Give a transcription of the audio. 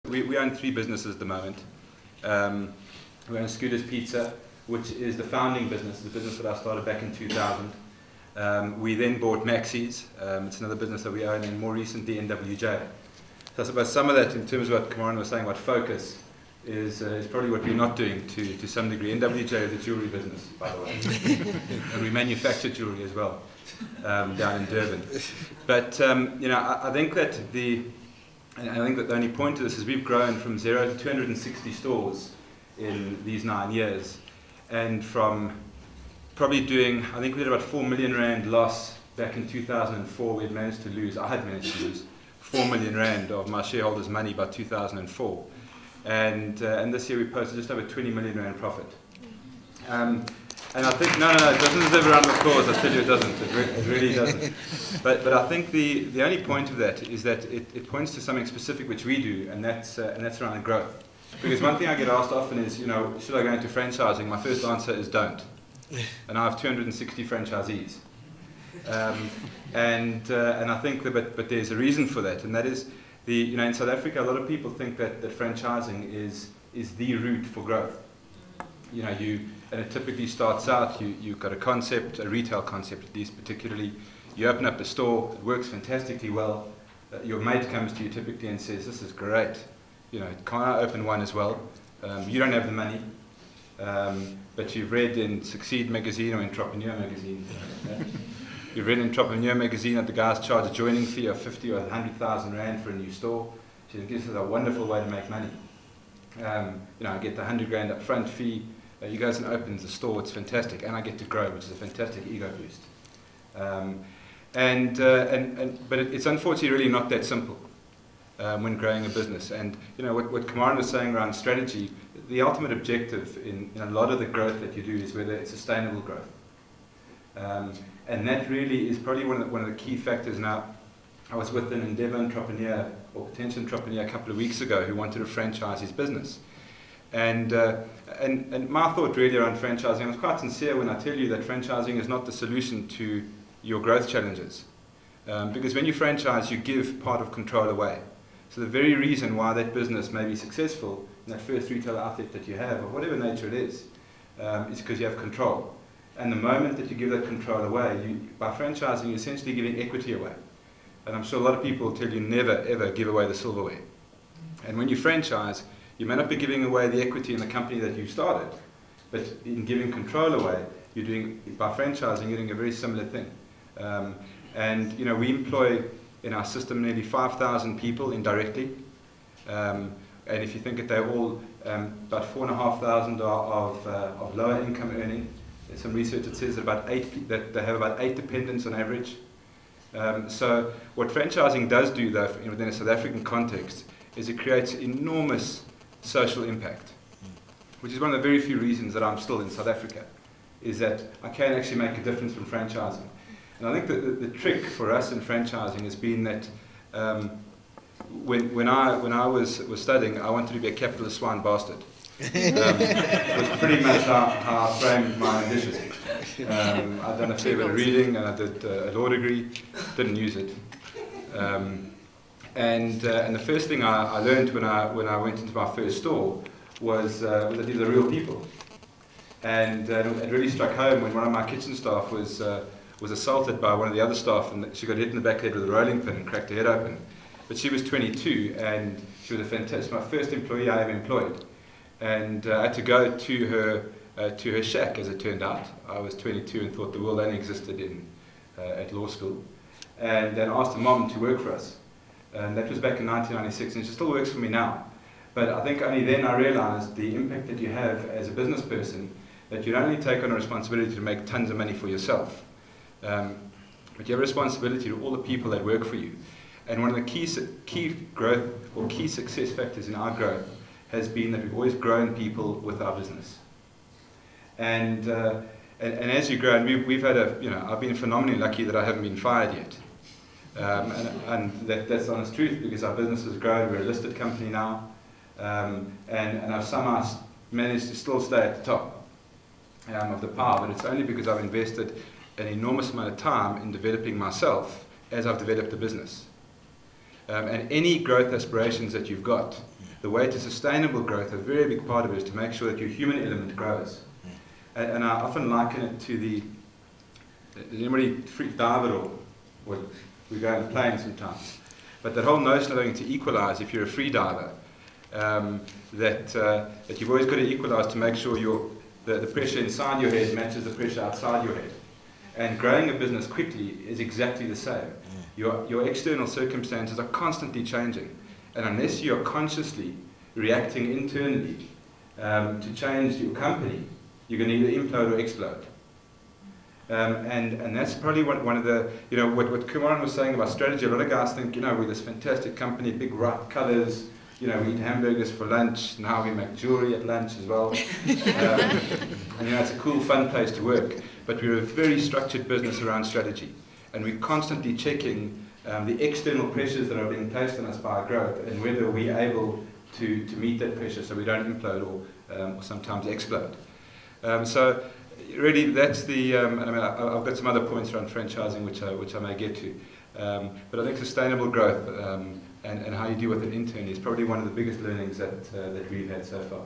We own three businesses at the moment. We own Scooters Pizza, which is the founding business, the business that I started back in 2000. We then bought Maxis. It's another business that we own, and more recently NWJ. So I suppose some of that, in terms of what Kamaran was saying about focus, is probably what we're not doing to some degree. NWJ is a jewellery business, by the way. And we manufacture jewellery as well, down in Durban. But I think that the only point to this is we've grown from 0 to 260 stores in these 9 years, and from probably doing, I think we had about 4 million rand loss back in 2004. I had managed to lose 4 million rand of my shareholders' money by 2004, and this year we posted just over 20 million rand profit. And I think, no, it doesn't deserve a round of applause, I tell you it doesn't, it really doesn't. But I think the only point of that is that it points to something specific which we do, and that's around growth. Because one thing I get asked often is, should I go into franchising? My first answer is don't. And I have 260 franchisees. And I think that, but there's a reason for that, and that is, in South Africa, a lot of people think that franchising is the route for growth. And it typically starts out, you've got a concept, a retail concept at least particularly, you open up a store, it works fantastically well, your mate comes to you typically and says, this is great, can I open one as well? You don't have the money, but you've read in Succeed magazine or Entrepreneur magazine, you've read in Entrepreneur magazine that the guys charge a joining fee of 50 or 100,000 rand for a new store, so it gives us a wonderful way to make money. I get the 100 grand up front fee, he goes and opens the store, it's fantastic, and I get to grow, which is a fantastic ego boost. But it's unfortunately really not that simple when growing a business. And what Kamaran was saying around strategy, the ultimate objective in a lot of the growth that you do is whether it's sustainable growth. And that really is probably one of the key factors. Now, I was with an Endeavour entrepreneur or potential entrepreneur a couple of weeks ago who wanted to franchise his business. And my thought really around franchising, I was quite sincere when I tell you that franchising is not the solution to your growth challenges. Because when you franchise, you give part of control away. So the very reason why that business may be successful in that first retail outlet that you have, of whatever nature it is because you have control. And the moment that you give that control away, by franchising, you're essentially giving equity away. And I'm sure a lot of people will tell you never, ever give away the silverware. And when you franchise, you may not be giving away the equity in the company that you started, but in giving control away, by franchising, you're doing a very similar thing. We employ in our system nearly 5,000 people indirectly. And if you think that they're all about 4,500 of lower income earning, there's some research that says that they have about 8 dependents on average. So what franchising does do, though, within a South African context, is it creates enormous social impact, which is one of the very few reasons that I'm still in South Africa, is that I can actually make a difference from franchising. And I think that the trick for us in franchising has been that when I was studying, I wanted to be a capitalist swine bastard. It was pretty much how I framed my ambition. I'd done a fair bit of reading, and I did a law degree, didn't use it. And the first thing I learned when I went into my first store was that these are real people. And it really struck home when one of my kitchen staff was assaulted by one of the other staff, and she got hit in the back head with a rolling pin and cracked her head open. But she was 22, and she was my first employee I ever employed. And I had to go to her shack, as it turned out. I was 22 and thought the world only existed at law school, and then asked her mom to work for us. And that was back in 1996, and she still works for me now. But I think only then I realized the impact that you have as a business person, that you don't only take on a responsibility to make tons of money for yourself, but you have a responsibility to all the people that work for you. And one of the key growth or key success factors in our growth has been that we've always grown people with our business. And as you grow, and we've had I've been phenomenally lucky that I haven't been fired yet. And that's the honest truth, because our business has grown. We're a listed company now, and I've somehow managed to still stay at the top of the pile, but it's only because I've invested an enormous amount of time in developing myself as I've developed the business. And any growth aspirations that you've got the way to sustainable growth, a very big part of it is to make sure that your human element grows. And I often liken it to does anybody free dive at all? Well, we go on a plane sometimes. But that whole notion of having to equalize if you're a free diver, that you've always got to equalize to make sure the pressure inside your head matches the pressure outside your head. And growing a business quickly is exactly the same. Your external circumstances are constantly changing. And unless you are consciously reacting internally to change your company, you're going to either implode or explode. And that's probably one of the, what Kumaran was saying about strategy. A lot of guys think, we're this fantastic company, big bright colors, we eat hamburgers for lunch, now we make jewelry at lunch as well. And it's a cool, fun place to work. But we're a very structured business around strategy. And we're constantly checking the external pressures that are being placed on us by our growth and whether we're able to meet that pressure so we don't implode or sometimes explode. So really that's the, I've got some other points around franchising which I may get to. But I think sustainable growth and how you deal with it internally is probably one of the biggest learnings that we've had so far.